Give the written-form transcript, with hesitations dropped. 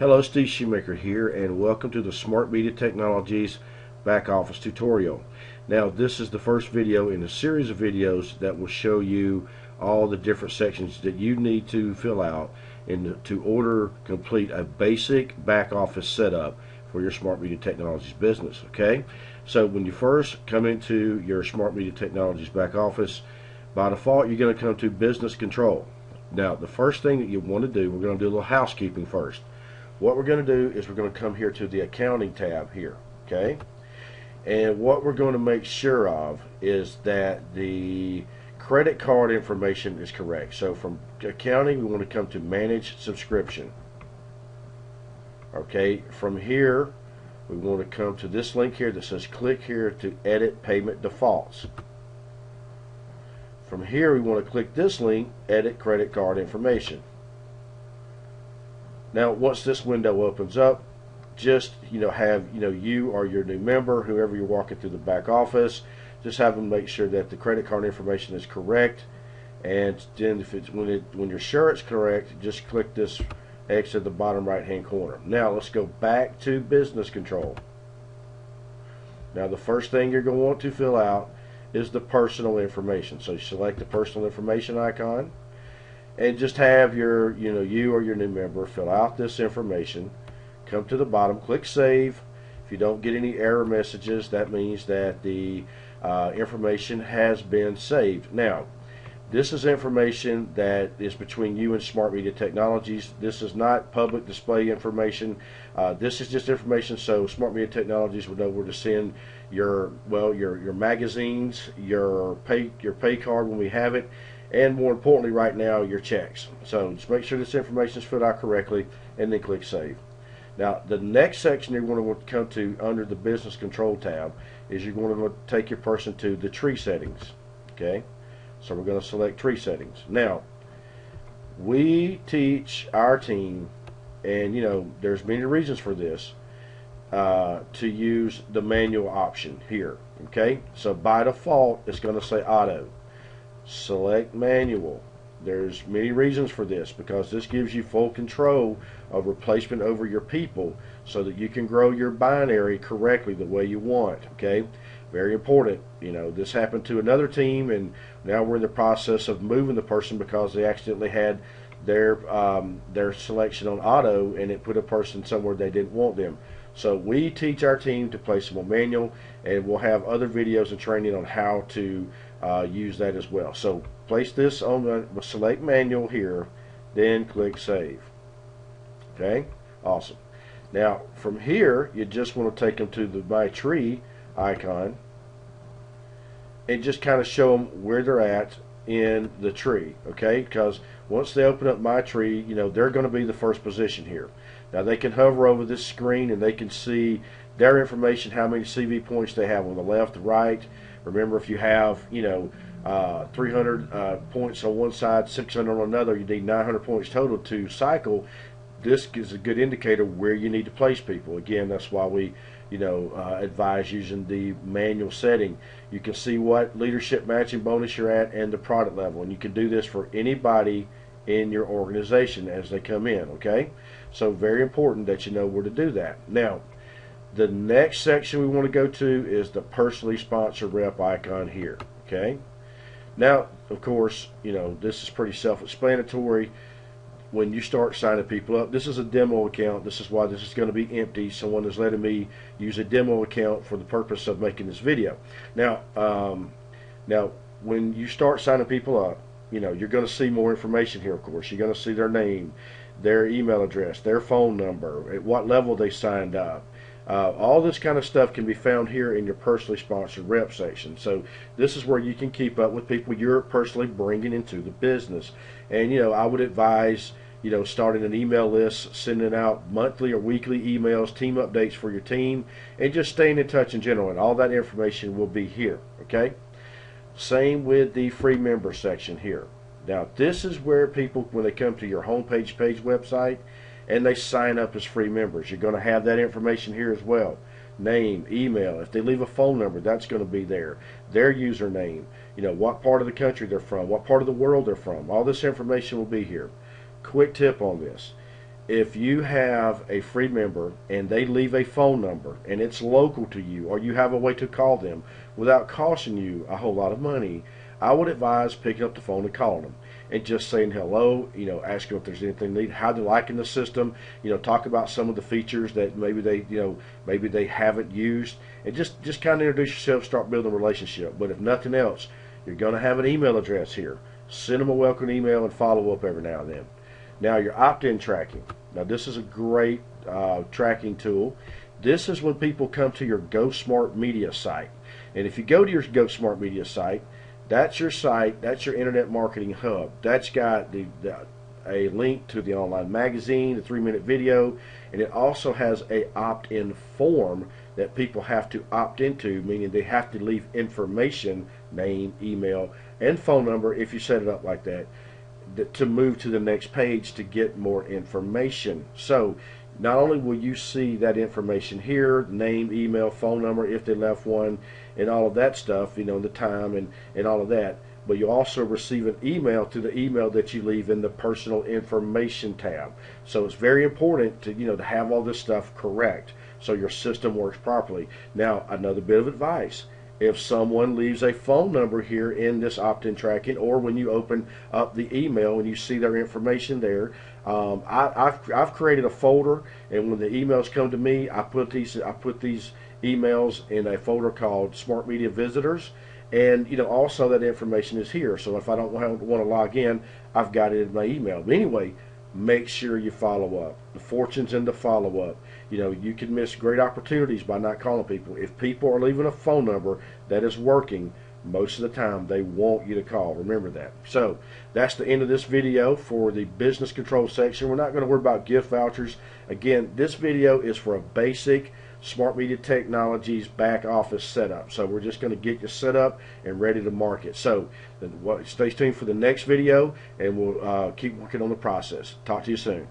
Hello, Steve Shoemaker here, and welcome to the Smart Media Technologies back office tutorial. Now, this is the first video in a series of videos that will show you all the different sections that you need to fill out to complete a basic back office setup for your Smart Media Technologies business. Okay, so when you first come into your Smart Media Technologies back office, by default you're going to come to Business Control. Now, the first thing that you want to do, we're going to do a little housekeeping first. What we're going to do is we're going to come here to the Accounting tab here, okay? And what we're going to make sure of is that the credit card information is correct. So from Accounting, we want to come to Manage Subscription. Okay, from here, we want to come to this link here that says click here to edit payment defaults. From here, we want to click this link, edit credit card information. Now, once this window opens up, just have you or your new member, whoever you're walking through the back office, just have them make sure that the credit card information is correct. And then if it's when you're sure it's correct, just click this X at the bottom right hand corner. Now let's go back to Business Control. Now the first thing you're going to want to fill out is the personal information. So you select the personal information icon and just have your you or your new member fill out this information. Come to the bottom, click Save. If you don't get any error messages, that means that the information has been saved. Now, this is information that is between you and Smart Media Technologies. This is not public display information. This is just information so Smart Media Technologies will know where to send your magazines, your pay card when we have it, and more importantly right now, your checks. So just make sure this information is filled out correctly and then click Save. Now the next section you're going to want to come to under the Business Control tab is you're going to take your person to the tree settings. Okay, so we're going to select tree settings. Now we teach our team, and there's many reasons for this, to use the manual option here. Okay, so by default it's going to say auto. Select manual. There's many reasons for this, because this gives you full control of replacement over your people so that you can grow your binary correctly the way you want. Okay, very important. This happened to another team, and now we're in the process of moving the person because they accidentally had their selection on auto, and it put a person somewhere they didn't want them. So we teach our team to place them on manual, and we'll have other videos and training on how to use that as well. So place this on select manual here, then click Save. Okay, awesome. Now from here, you just want to take them to the My Tree icon and just kind of show them where they're at in the tree. Okay, because once they open up My Tree, they're going to be the first position here. Now they can hover over this screen and they can see their information, how many CV points they have on the left, the right. Remember, if you have 300 points on one side, 600 on another, you need 900 points total to cycle. This is a good indicator where you need to place people. Again, that's why we advise using the manual setting. You can see what leadership matching bonus you're at and the product level, and you can do this for anybody in your organization as they come in. Okay, so very important that you know where to do that. Now the next section we want to go to is the personally sponsored rep icon here. Okay, now of course this is pretty self-explanatory. When you start signing people up, this is a demo account. This is why this is going to be empty. Someone is letting me use a demo account for the purpose of making this video. Now when you start signing people up, you're going to see more information here. Of course, you're going to see their name, their email address, their phone number, at what level they signed up. All this kind of stuff can be found here in your personally sponsored rep section. So this is where you can keep up with people you're personally bringing into the business. And I would advise starting an email list, sending out monthly or weekly emails, team updates for your team, and just staying in touch in general. And all that information will be here. Okay, same with the free member section here. Now this is where people, when they come to your homepage website and they sign up as free members, you're going to have that information here as well. Name, email. If they leave a phone number, that's going to be there. Their username, what part of the country they're from, what part of the world they're from. All this information will be here. Quick tip on this: if you have a free member and they leave a phone number and it's local to you, or you have a way to call them without costing you a whole lot of money, I would advise picking up the phone and calling them and just saying hello, ask them if there's anything they need, how they're liking the system, talk about some of the features that maybe they haven't used, and just kind of introduce yourself, start building a relationship. But if nothing else, you're going to have an email address here. Send them a welcome email and follow up every now and then. Now, your opt-in tracking. Now, this is a great tracking tool. This is when people come to your GoSmart Media site. And if you go to your GoSmart Media site, that's your site, that's your internet marketing hub. That's got a link to the online magazine, the 3-minute video, and it also has a opt-in form that people have to opt into, meaning they have to leave information, name, email, and phone number if you set it up like that, to move to the next page to get more information. So not only will you see that information here, name, email, phone number, if they left one, and all of that stuff, the time and all of that, but you also receive an email to the email that you leave in the personal information tab. So it's very important to to have all this stuff correct so your system works properly. Now, another bit of advice: if someone leaves a phone number here in this opt-in tracking, or when you open up the email and you see their information there, I've created a folder, and when the emails come to me, I put these emails in a folder called Smart Media Visitors, and also that information is here. So if I don't want to log in, I've got it in my email. But anyway, make sure you follow up. The fortune's in the follow-up. You can miss great opportunities by not calling people. If people are leaving a phone number that is working, most of the time they want you to call. Remember that. So that's the end of this video for the business control section. We're not going to worry about gift vouchers. Again, this video is for a basic Smart Media Technologies back office setup. So we're just going to get you set up and ready to market. So stay tuned for the next video, and we'll keep working on the process. Talk to you soon.